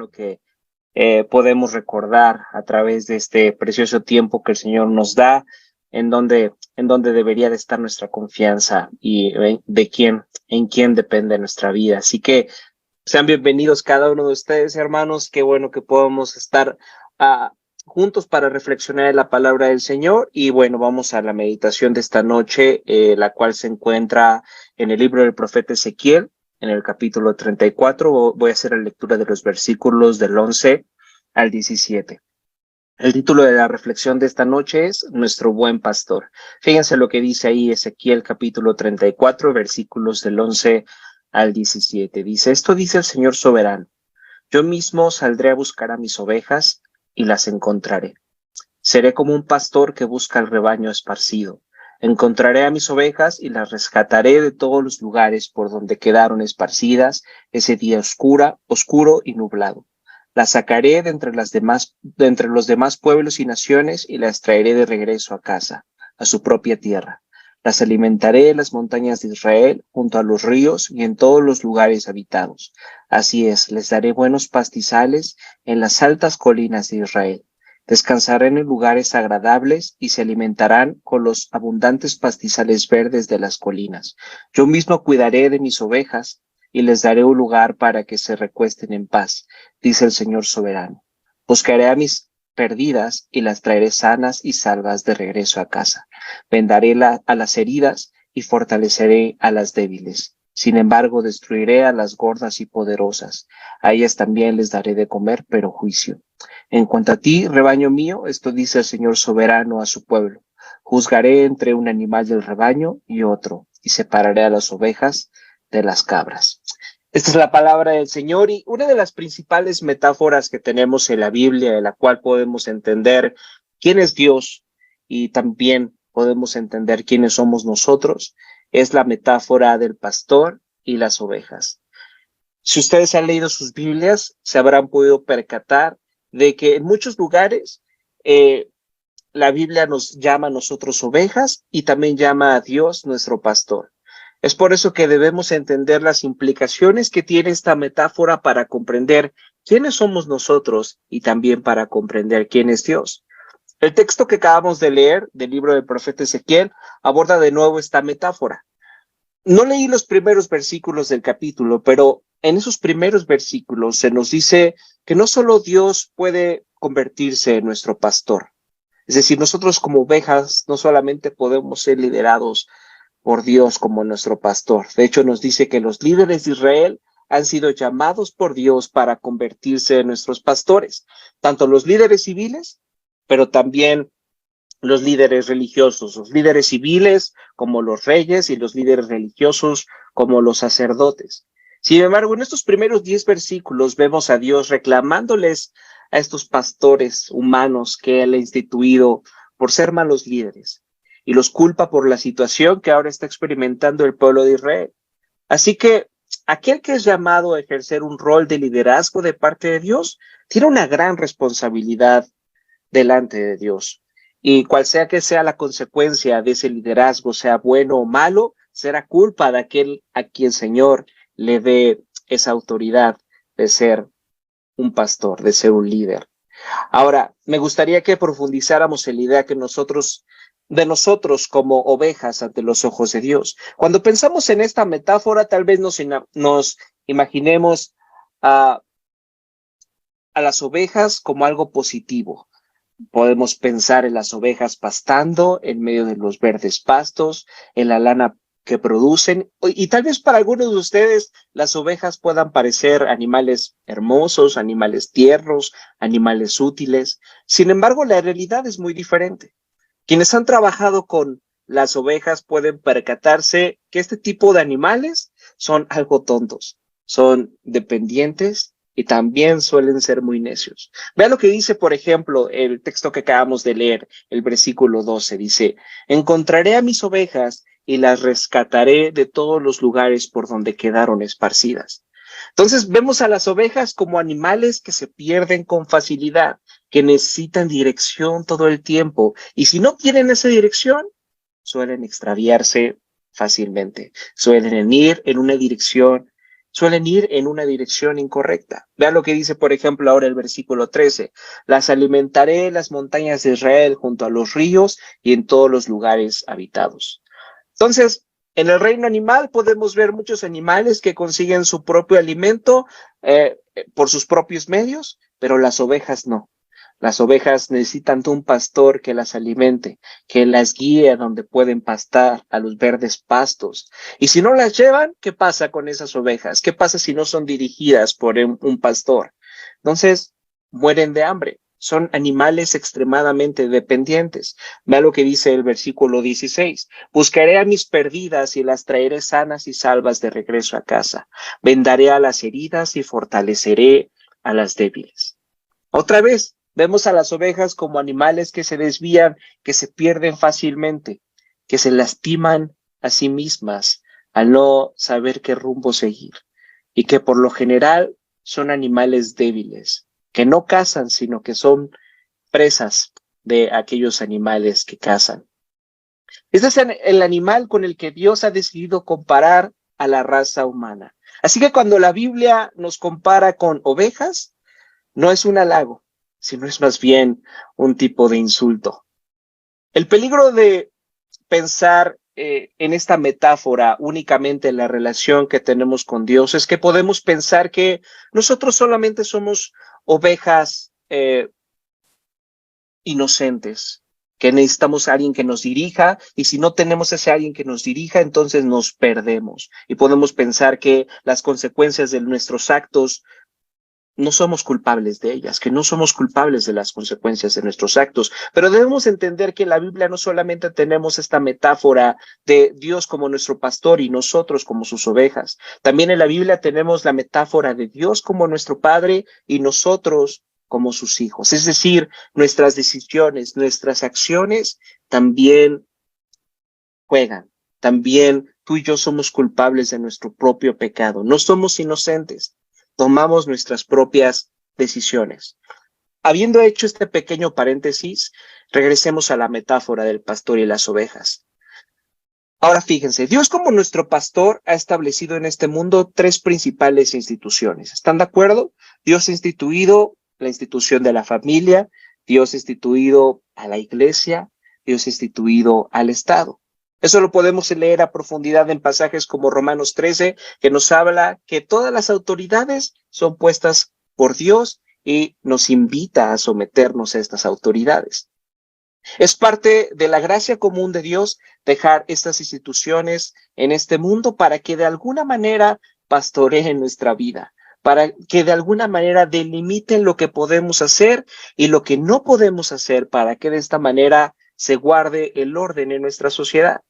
bueno que podemos recordar a través de este precioso tiempo que el Señor nos da, en donde debería de estar nuestra confianza y en quién depende nuestra vida. Así que sean bienvenidos cada uno de ustedes, hermanos. Qué bueno que podamos estar juntos para reflexionar en la palabra del Señor. Y bueno, vamos a la meditación de esta noche, la cual se encuentra en el libro del profeta Ezequiel, en el capítulo 34. Voy a hacer la lectura de los versículos del 11 al 17. El título de la reflexión de esta noche es Nuestro buen pastor. Fíjense lo que dice ahí Ezequiel capítulo 34, versículos del 11 al 17. Dice, esto dice el Señor soberano. Yo mismo saldré a buscar a mis ovejas y las encontraré. Seré como un pastor que busca el rebaño esparcido. Encontraré a mis ovejas y las rescataré de todos los lugares por donde quedaron esparcidas ese día oscuro y nublado. Las sacaré de entre los demás pueblos y naciones y las traeré de regreso a casa, a su propia tierra. Las alimentaré en las montañas de Israel, junto a los ríos y en todos los lugares habitados. Así es, les daré buenos pastizales en las altas colinas de Israel. Descansarán en lugares agradables y se alimentarán con los abundantes pastizales verdes de las colinas. Yo mismo cuidaré de mis ovejas y les daré un lugar para que se recuesten en paz, dice el Señor soberano. Buscaré a mis perdidas y las traeré sanas y salvas de regreso a casa. Vendaré a las heridas y fortaleceré a las débiles. Sin embargo, destruiré a las gordas y poderosas. A ellas también les daré de comer, pero juicio. En cuanto a ti, rebaño mío, esto dice el Señor soberano a su pueblo. Juzgaré entre un animal del rebaño y otro, y separaré a las ovejas de las cabras. Esta es la palabra del Señor y una de las principales metáforas que tenemos en la Biblia, de la cual podemos entender quién es Dios y también podemos entender quiénes somos nosotros, es la metáfora del pastor y las ovejas. Si ustedes han leído sus Biblias, se habrán podido percatar de que en muchos lugares la Biblia nos llama a nosotros ovejas y también llama a Dios nuestro pastor. Es por eso que debemos entender las implicaciones que tiene esta metáfora para comprender quiénes somos nosotros y también para comprender quién es Dios. El texto que acabamos de leer del libro del profeta Ezequiel aborda de nuevo esta metáfora. No leí los primeros versículos del capítulo, pero en esos primeros versículos se nos dice que no solo Dios puede convertirse en nuestro pastor. Es decir, nosotros como ovejas no solamente podemos ser liderados por Dios como nuestro pastor. De hecho, nos dice que los líderes de Israel han sido llamados por Dios para convertirse en nuestros pastores, tanto los líderes civiles, pero también los líderes religiosos, los líderes civiles como los reyes y los líderes religiosos como los sacerdotes. Sin embargo, en estos primeros 10 versículos vemos a Dios reclamándoles a estos pastores humanos que Él ha instituido por ser malos líderes, y los culpa por la situación que ahora está experimentando el pueblo de Israel. Así que aquel que es llamado a ejercer un rol de liderazgo de parte de Dios tiene una gran responsabilidad delante de Dios. Y cual sea que sea la consecuencia de ese liderazgo, sea bueno o malo, será culpa de aquel a quien el Señor le dé esa autoridad de ser un pastor, de ser un líder. Ahora, me gustaría que profundizáramos en la idea que de nosotros como ovejas ante los ojos de Dios. Cuando pensamos en esta metáfora, tal vez nos imaginemos a las ovejas como algo positivo. Podemos pensar en las ovejas pastando en medio de los verdes pastos, en la lana que producen, y tal vez para algunos de ustedes las ovejas puedan parecer animales hermosos, animales tiernos, animales útiles. Sin embargo, la realidad es muy diferente. Quienes han trabajado con las ovejas pueden percatarse que este tipo de animales son algo tontos, son dependientes y también suelen ser muy necios. Vean lo que dice, por ejemplo, el texto que acabamos de leer, el versículo 12, dice, encontraré a mis ovejas y las rescataré de todos los lugares por donde quedaron esparcidas. Entonces vemos a las ovejas como animales que se pierden con facilidad, que necesitan dirección todo el tiempo, y si no tienen esa dirección, suelen extraviarse fácilmente, suelen ir en una dirección suelen ir en una dirección incorrecta. Vean lo que dice, por ejemplo, ahora el versículo 13. Las alimentaré en las montañas de Israel junto a los ríos y en todos los lugares habitados. Entonces, en el reino animal podemos ver muchos animales que consiguen su propio alimento por sus propios medios, pero las ovejas no. Las ovejas necesitan de un pastor que las alimente, que las guíe a donde pueden pastar, a los verdes pastos. Y si no las llevan, ¿qué pasa con esas ovejas? ¿Qué pasa si no son dirigidas por un pastor? Entonces, mueren de hambre. Son animales extremadamente dependientes. Vea lo que dice el versículo 16. Buscaré a mis perdidas y las traeré sanas y salvas de regreso a casa. Vendaré a las heridas y fortaleceré a las débiles. Otra vez, vemos a las ovejas como animales que se desvían, que se pierden fácilmente, que se lastiman a sí mismas al no saber qué rumbo seguir y que por lo general son animales débiles, que no cazan, sino que son presas de aquellos animales que cazan. Este es el animal con el que Dios ha decidido comparar a la raza humana. Así que cuando la Biblia nos compara con ovejas, no es un halago, sino es más bien un tipo de insulto. El peligro de pensar en esta metáfora únicamente en la relación que tenemos con Dios es que podemos pensar que nosotros solamente somos ovejas inocentes, que necesitamos a alguien que nos dirija, y si no tenemos ese alguien que nos dirija, entonces nos perdemos. Y podemos pensar que las consecuencias de nuestros actos no somos culpables de ellas, que no somos culpables de las consecuencias de nuestros actos, pero debemos entender que en la Biblia no solamente tenemos esta metáfora de Dios como nuestro pastor y nosotros como sus ovejas, también en la Biblia tenemos la metáfora de Dios como nuestro Padre y nosotros como sus hijos, es decir, nuestras decisiones, nuestras acciones también juegan, también tú y yo somos culpables de nuestro propio pecado, no somos inocentes. Tomamos nuestras propias decisiones. Habiendo hecho este pequeño paréntesis, regresemos a la metáfora del pastor y las ovejas. Ahora fíjense, Dios como nuestro pastor ha establecido en este mundo tres principales instituciones. ¿Están de acuerdo? Dios ha instituido la institución de la familia, Dios ha instituido a la iglesia, Dios ha instituido al Estado. Eso lo podemos leer a profundidad en pasajes como Romanos 13, que nos habla que todas las autoridades son puestas por Dios y nos invita a someternos a estas autoridades. Es parte de la gracia común de Dios dejar estas instituciones en este mundo para que de alguna manera pastoreen nuestra vida, para que de alguna manera delimiten lo que podemos hacer y lo que no podemos hacer, para que de esta manera se guarde el orden en nuestra sociedad.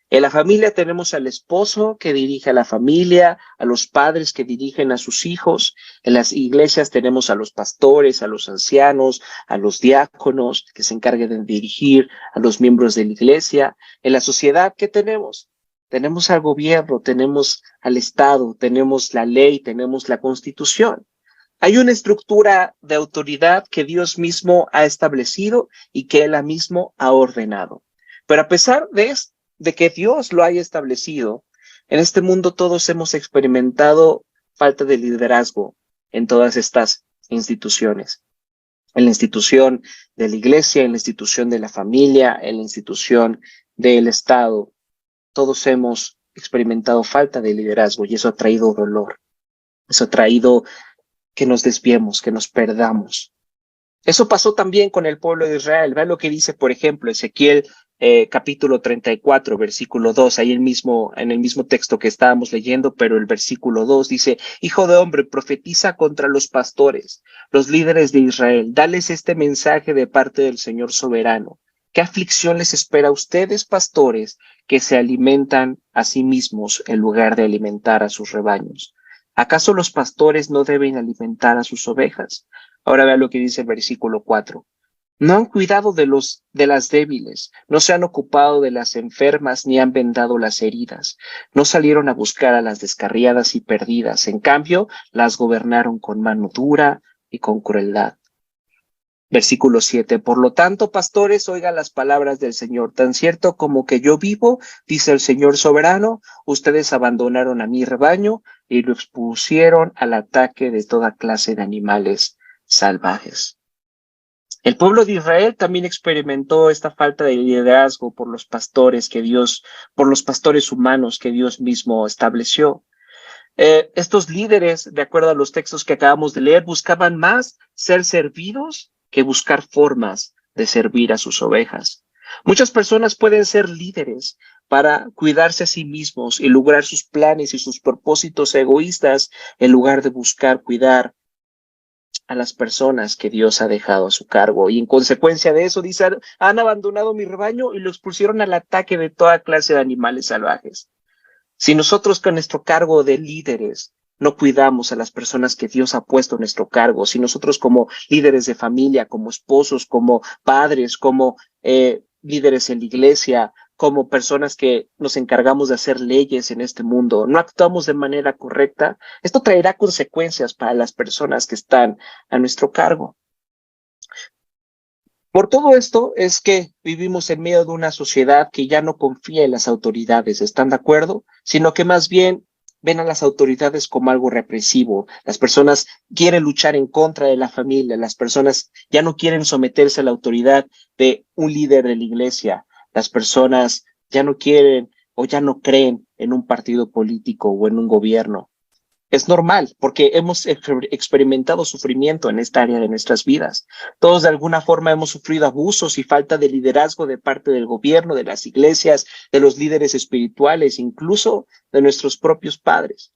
En la familia tenemos al esposo que dirige a la familia, a los padres que dirigen a sus hijos. En las iglesias tenemos a los pastores, a los ancianos, a los diáconos que se encargan de dirigir a los miembros de la iglesia. En la sociedad, ¿qué tenemos? Tenemos al gobierno, tenemos al Estado, tenemos la ley, tenemos la Constitución. Hay una estructura de autoridad que Dios mismo ha establecido y que Él mismo ha ordenado. Pero a pesar de que Dios lo haya establecido, en este mundo todos hemos experimentado falta de liderazgo en todas estas instituciones. En la institución de la iglesia, en la institución de la familia, en la institución del Estado, todos hemos experimentado falta de liderazgo y eso ha traído dolor. Eso ha traído que nos desviemos, que nos perdamos. Eso pasó también con el pueblo de Israel. Vean lo que dice, por ejemplo, Ezequiel capítulo 34, versículo 2, ahí en el mismo texto que estábamos leyendo, pero el versículo 2 dice: Hijo de hombre, profetiza contra los pastores, los líderes de Israel, dales este mensaje de parte del Señor soberano. ¿Qué aflicción les espera a ustedes, pastores, que se alimentan a sí mismos en lugar de alimentar a sus rebaños? ¿Acaso los pastores no deben alimentar a sus ovejas? Ahora vean lo que dice el versículo 4. No han cuidado de las débiles, no se han ocupado de las enfermas ni han vendado las heridas, no salieron a buscar a las descarriadas y perdidas, en cambio las gobernaron con mano dura y con crueldad. Versículo 7. Por lo tanto, pastores, oigan las palabras del Señor. Tan cierto como que yo vivo, dice el Señor soberano, ustedes abandonaron a mi rebaño y lo expusieron al ataque de toda clase de animales salvajes. El pueblo de Israel también experimentó esta falta de liderazgo por los pastores por los pastores humanos que Dios mismo estableció. Estos líderes, de acuerdo a los textos que acabamos de leer, buscaban más ser servidos que buscar formas de servir a sus ovejas. Muchas personas pueden ser líderes para cuidarse a sí mismos y lograr sus planes y sus propósitos egoístas en lugar de buscar cuidar a las personas que Dios ha dejado a su cargo. Y en consecuencia de eso, dice, han abandonado mi rebaño y lo expusieron al ataque de toda clase de animales salvajes. Si nosotros con nuestro cargo de líderes no cuidamos a las personas que Dios ha puesto en nuestro cargo, si nosotros como líderes de familia, como esposos, como padres, como líderes en la iglesia, como personas que nos encargamos de hacer leyes en este mundo, no actuamos de manera correcta, esto traerá consecuencias para las personas que están a nuestro cargo. Por todo esto es que vivimos en medio de una sociedad que ya no confía en las autoridades, ¿están de acuerdo? Sino que más bien ven a las autoridades como algo represivo. Las personas quieren luchar en contra de la familia, las personas ya no quieren someterse a la autoridad de un líder de la iglesia, las personas ya no quieren o ya no creen en un partido político o en un gobierno. Es normal porque hemos experimentado sufrimiento en esta área de nuestras vidas. Todos de alguna forma hemos sufrido abusos y falta de liderazgo de parte del gobierno, de las iglesias, de los líderes espirituales, incluso de nuestros propios padres.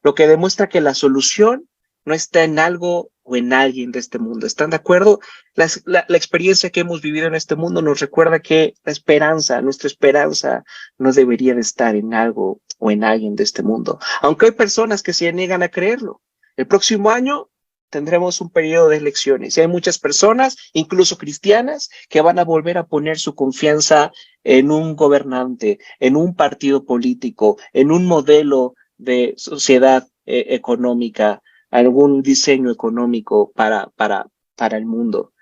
Lo que demuestra que la solución no está en algo o en alguien de este mundo. ¿Están de acuerdo? La experiencia que hemos vivido en este mundo nos recuerda que nuestra esperanza no debería de estar en algo o en alguien de este mundo. Aunque hay personas que se niegan a creerlo. El próximo año tendremos un periodo de elecciones y hay muchas personas, incluso cristianas, que van a volver a poner su confianza en un gobernante, en un partido político, en un modelo de sociedad económica, algún diseño económico para el mundo.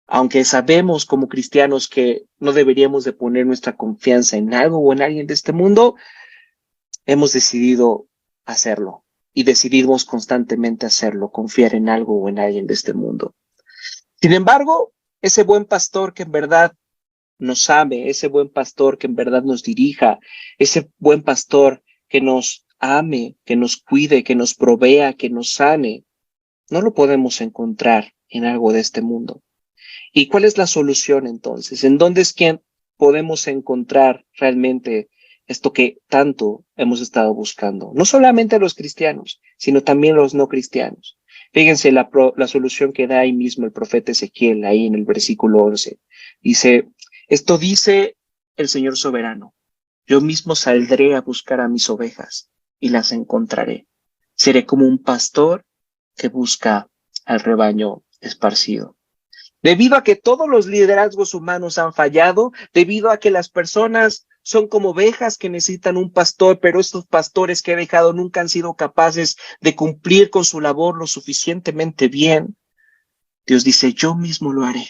Aunque sabemos como cristianos que no deberíamos de poner nuestra confianza en algo o en alguien de este mundo, hemos decidido hacerlo y decidimos constantemente hacerlo, confiar en algo o en alguien de este mundo. Sin embargo, ese buen pastor que en verdad nos ame, ese buen pastor que en verdad nos dirija, ese buen pastor que nos ame, que nos cuide, que nos provea, que nos sane, no lo podemos encontrar en algo de este mundo. ¿Y cuál es la solución entonces? ¿En dónde es que podemos encontrar realmente esto que tanto hemos estado buscando? No solamente los cristianos, sino también los no cristianos. Fíjense la solución que da ahí mismo el profeta Ezequiel, ahí en el versículo 11. Dice, esto dice el Señor soberano, yo mismo saldré a buscar a mis ovejas y las encontraré. Seré como un pastor que busca al rebaño esparcido. Debido a que todos los liderazgos humanos han fallado, debido a que las personas son como ovejas que necesitan un pastor, pero estos pastores que he dejado nunca han sido capaces de cumplir con su labor lo suficientemente bien, Dios dice, yo mismo lo haré.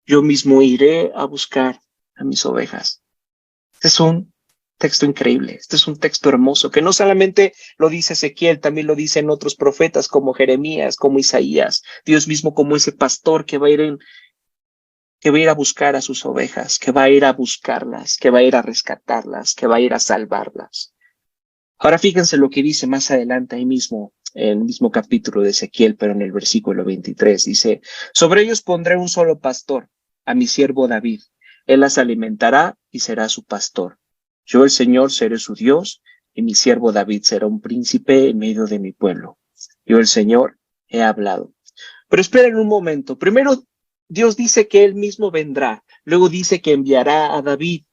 Yo mismo iré a buscar a mis ovejas. Este es un texto increíble, este es un texto hermoso, que no solamente lo dice Ezequiel, también lo dicen otros profetas como Jeremías, como Isaías, Dios mismo como ese pastor que va a ir a buscar a sus ovejas, que va a ir a buscarlas, que va a ir a rescatarlas, que va a ir a salvarlas. Ahora fíjense lo que dice más adelante ahí mismo, en el mismo capítulo de Ezequiel, pero en el versículo 23, dice, sobre ellos pondré un solo pastor, a mi siervo David. Él las alimentará y será su pastor. Yo el Señor seré su Dios y mi siervo David será un príncipe en medio de mi pueblo. Yo el Señor he hablado. Pero esperen un momento. Primero, Dios dice que Él mismo vendrá. Luego dice que enviará a David,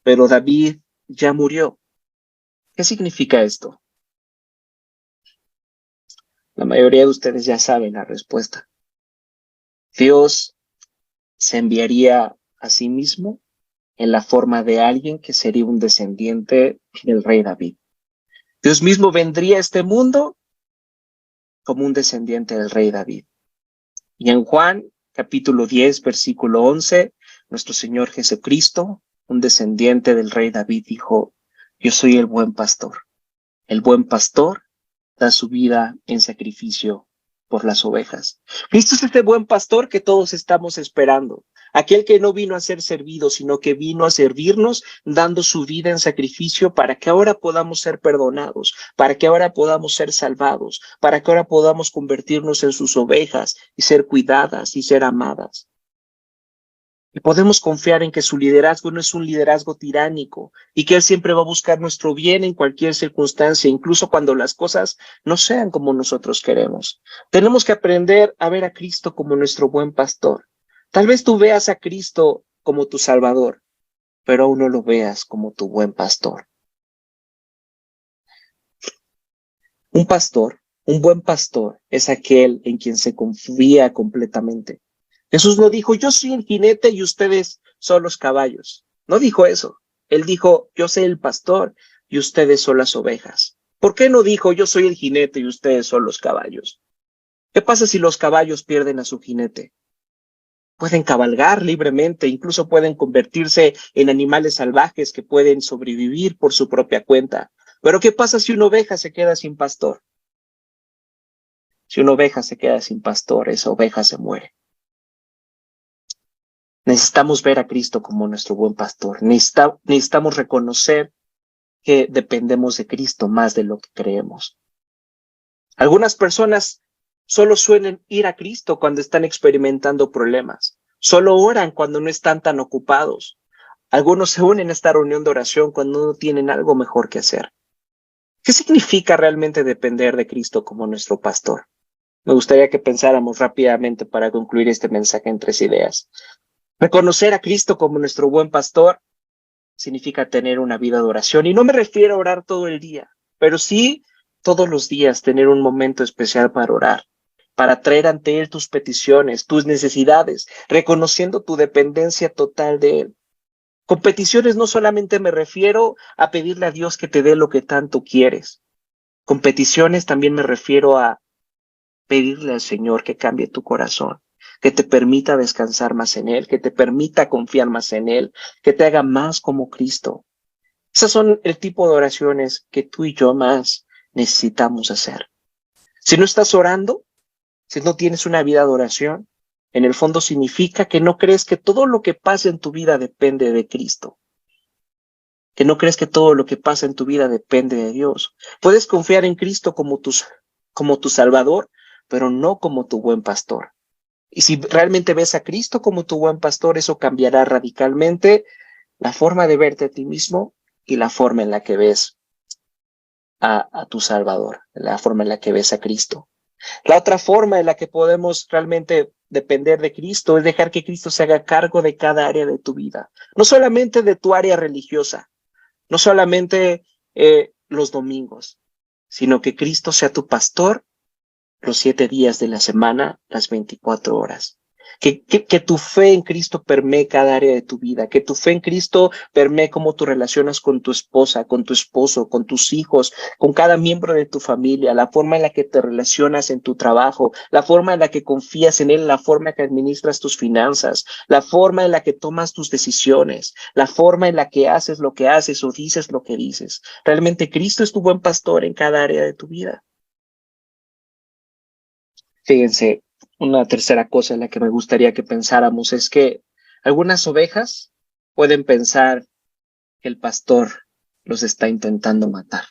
pero David ya murió. ¿Qué significa esto? La mayoría de ustedes ya saben la respuesta. Dios se enviaría a sí mismo en la forma de alguien que sería un descendiente del rey David. Dios mismo vendría a este mundo como un descendiente del rey David. Y en Juan capítulo 10, versículo 11, nuestro Señor Jesucristo, un descendiente del rey David, dijo: yo soy el buen pastor. El buen pastor da su vida en sacrificio por las ovejas. Cristo es este buen pastor que todos estamos esperando. Aquel que no vino a ser servido, sino que vino a servirnos, dando su vida en sacrificio para que ahora podamos ser perdonados, para que ahora podamos ser salvados, para que ahora podamos convertirnos en sus ovejas y ser cuidadas y ser amadas. Y podemos confiar en que su liderazgo no es un liderazgo tiránico y que Él siempre va a buscar nuestro bien en cualquier circunstancia, incluso cuando las cosas no sean como nosotros queremos. Tenemos que aprender a ver a Cristo como nuestro buen pastor. Tal vez tú veas a Cristo como tu Salvador, pero aún no lo veas como tu buen pastor. Un buen pastor, es aquel en quien se confía completamente. Jesús no dijo: yo soy el jinete y ustedes son los caballos. No dijo eso. Él dijo: yo soy el pastor y ustedes son las ovejas. ¿Por qué no dijo: yo soy el jinete y ustedes son los caballos? ¿Qué pasa si los caballos pierden a su jinete? Pueden cabalgar libremente, incluso pueden convertirse en animales salvajes que pueden sobrevivir por su propia cuenta. Pero ¿qué pasa si una oveja se queda sin pastor? Si una oveja se queda sin pastor, esa oveja se muere. Necesitamos ver a Cristo como nuestro buen pastor. Necesitamos reconocer que dependemos de Cristo más de lo que creemos. Algunas personas solo suelen ir a Cristo cuando están experimentando problemas. Solo oran cuando no están tan ocupados. Algunos se unen a esta reunión de oración cuando no tienen algo mejor que hacer. ¿Qué significa realmente depender de Cristo como nuestro pastor? Me gustaría que pensáramos rápidamente para concluir este mensaje en 3 ideas. Reconocer a Cristo como nuestro buen pastor significa tener una vida de oración. Y no me refiero a orar todo el día, pero sí todos los días tener un momento especial para orar, para traer ante Él tus peticiones, tus necesidades, reconociendo tu dependencia total de Él. Con peticiones no solamente me refiero a pedirle a Dios que te dé lo que tanto quieres. Con peticiones también me refiero a pedirle al Señor que cambie tu corazón, que te permita descansar más en Él, que te permita confiar más en Él, que te haga más como Cristo. Esas son el tipo de oraciones que tú y yo más necesitamos hacer. Si no estás orando, si no tienes una vida de oración, en el fondo significa que no crees que todo lo que pasa en tu vida depende de Cristo. Que no crees que todo lo que pasa en tu vida depende de Dios. Puedes confiar en Cristo como tu Salvador, pero no como tu buen pastor. Y si realmente ves a Cristo como tu buen pastor, eso cambiará radicalmente la forma de verte a ti mismo y la forma en la que ves a tu Salvador, la forma en la que ves a Cristo. La otra forma en la que podemos realmente depender de Cristo es dejar que Cristo se haga cargo de cada área de tu vida. No solamente de tu área religiosa, no solamente los domingos, sino que Cristo sea tu pastor los 7 días de la semana, las 24 horas. Que tu fe en Cristo permee cada área de tu vida, que tu fe en Cristo permee cómo tú relacionas con tu esposa, con tu esposo, con tus hijos, con cada miembro de tu familia, la forma en la que te relacionas en tu trabajo, la forma en la que confías en Él, la forma en la que administras tus finanzas, la forma en la que tomas tus decisiones, la forma en la que haces lo que haces o dices lo que dices. Realmente Cristo es tu buen pastor en cada área de tu vida. Fíjense, una tercera cosa en la que me gustaría que pensáramos es que algunas ovejas pueden pensar que el pastor los está intentando matar.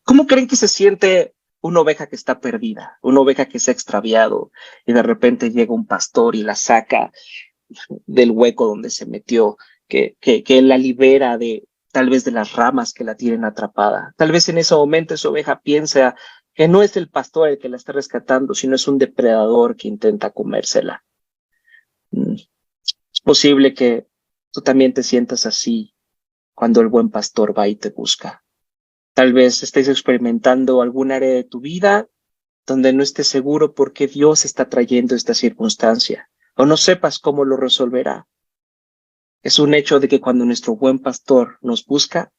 ¿Cómo creen que se siente una oveja que está perdida, una oveja que se ha extraviado y de repente llega un pastor y la saca del hueco donde se metió, que la libera de tal vez de las ramas que la tienen atrapada? Tal vez en ese momento esa oveja piensa que no es el pastor el que la está rescatando, sino es un depredador que intenta comérsela. Es posible que tú también te sientas así cuando el buen pastor va y te busca. Tal vez estés experimentando algún área de tu vida donde no estés seguro por qué Dios está trayendo esta circunstancia, o no sepas cómo lo resolverá. Es un hecho de que cuando nuestro buen pastor nos busca,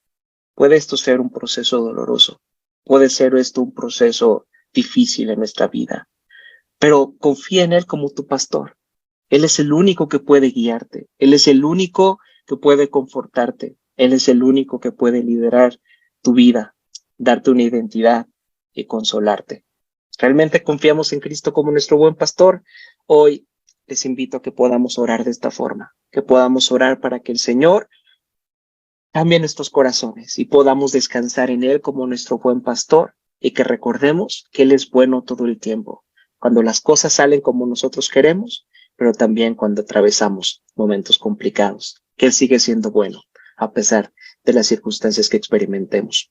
puede esto ser un proceso doloroso, puede ser esto un proceso difícil en nuestra vida, pero confía en Él como tu pastor. Él es el único que puede guiarte. Él es el único que puede confortarte. Él es el único que puede liderar tu vida, darte una identidad y consolarte. ¿Realmente confiamos en Cristo como nuestro buen pastor? Hoy les invito a que podamos orar de esta forma, que podamos orar para que el Señor cambie nuestros corazones y podamos descansar en Él como nuestro buen pastor y que recordemos que Él es bueno todo el tiempo, cuando las cosas salen como nosotros queremos, pero también cuando atravesamos momentos complicados, que Él sigue siendo bueno a pesar de las circunstancias que experimentemos.